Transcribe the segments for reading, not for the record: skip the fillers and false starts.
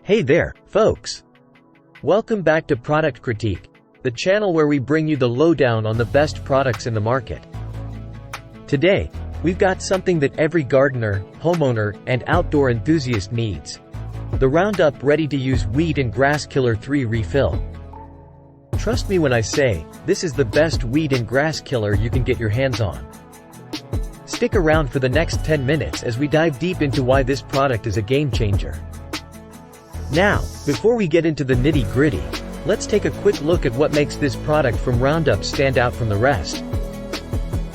Hey there, folks! Welcome back to Product Critique, the channel where we bring you the lowdown on the best products in the market. Today, we've got something that every gardener, homeowner, and outdoor enthusiast needs. The Roundup Ready-to-Use Weed and Grass Killer 3 Refill. Trust me when I say, this is the best weed and grass killer you can get your hands on. Stick around for the next 10 minutes as we dive deep into why this product is a game changer. Now, before we get into the nitty-gritty, let's take a quick look at what makes this product from Roundup stand out from the rest.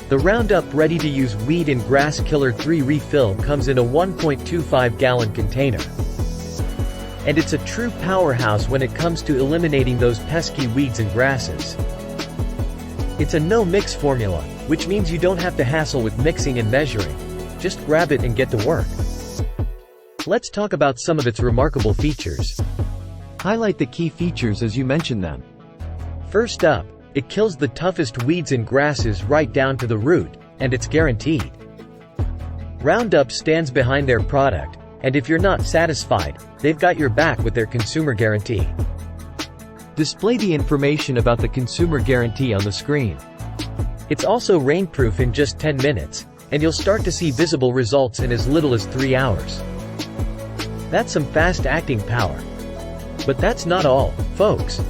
The Roundup Ready-to-Use Weed and Grass Killer 3 Refill comes in a 1.25-gallon container. And it's a true powerhouse when it comes to eliminating those pesky weeds and grasses. It's a no-mix formula, which means you don't have to hassle with mixing and measuring. Just grab it and get to work. Let's talk about some of its remarkable features. Highlight the key features as you mention them. First up, it kills the toughest weeds and grasses right down to the root, and it's guaranteed. Roundup stands behind their product, and if you're not satisfied, they've got your back with their consumer guarantee. Display the information about the consumer guarantee on the screen. It's also rainproof in just 10 minutes, and you'll start to see visible results in as little as 3 hours. That's some fast-acting power. But that's not all, folks.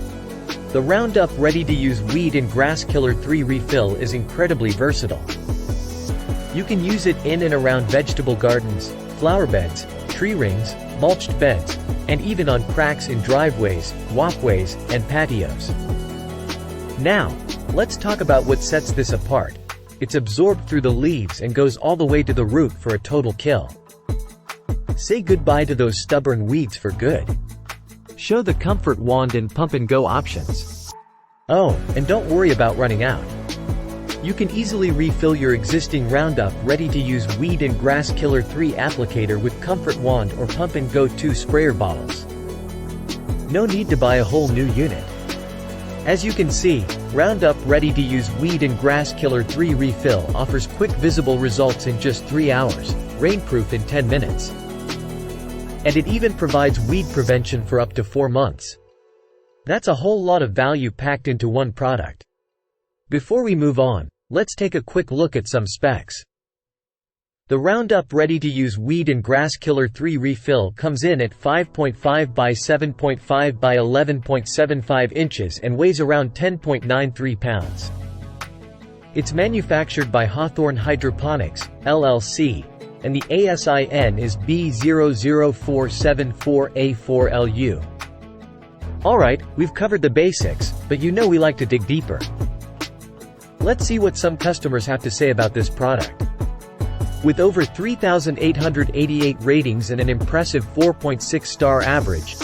The Roundup Ready-to-Use Weed and Grass Killer 3 Refill is incredibly versatile. You can use it in and around vegetable gardens, flower beds, tree rings, mulched beds, and even on cracks in driveways, walkways, and patios. Now, let's talk about what sets this apart. It's absorbed through the leaves and goes all the way to the root for a total kill. Say goodbye to those stubborn weeds for good. Show the comfort wand and pump-and-go options. Oh, and don't worry about running out. You can easily refill your existing Roundup Ready-to-Use Weed and Grass Killer 3 applicator with comfort wand or pump-and-go 2 sprayer bottles. No need to buy a whole new unit. As you can see, Roundup Ready-to-Use Weed and Grass Killer 3 Refill offers quick visible results in just 3 hours, rainproof in 10 minutes. And it even provides weed prevention for up to 4 months. That's a whole lot of value packed into one product. Before we move on, let's take a quick look at some specs. The Roundup Ready-to-Use Weed and Grass Killer 3 Refill comes in at 5.5 by 7.5 by 11.75 inches and weighs around 10.93 pounds. It's manufactured by Hawthorne Hydroponics, LLC, and the ASIN is B00474A4LU. Alright, we've covered the basics, but you know we like to dig deeper. Let's see what some customers have to say about this product. With over 3,888 ratings and an impressive 4.6-star average,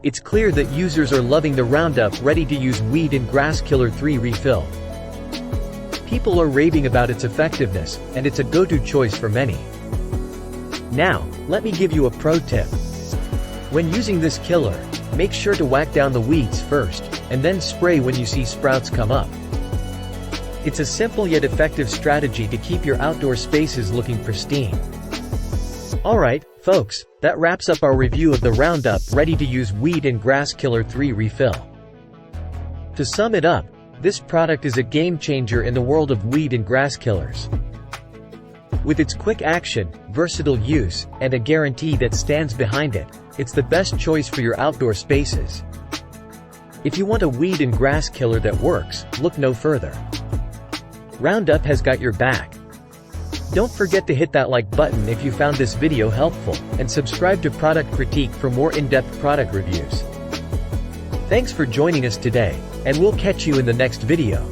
it's clear that users are loving the Roundup Ready-to-Use Weed and Grass Killer 3 Refill. People are raving about its effectiveness, and it's a go-to choice for many. Now, let me give you a pro tip. When using this killer, make sure to whack down the weeds first, and then spray when you see sprouts come up. It's a simple yet effective strategy to keep your outdoor spaces looking pristine. Alright, folks, that wraps up our review of the Roundup Ready-to-Use Weed and Grass Killer 3 Refill. To sum it up, this product is a game changer in the world of weed and grass killers. With its quick action, versatile use, and a guarantee that stands behind it, it's the best choice for your outdoor spaces. If you want a weed and grass killer that works, look no further. Roundup has got your back. Don't forget to hit that like button if you found this video helpful, and subscribe to Product Critique for more in-depth product reviews. Thanks for joining us today, and we'll catch you in the next video.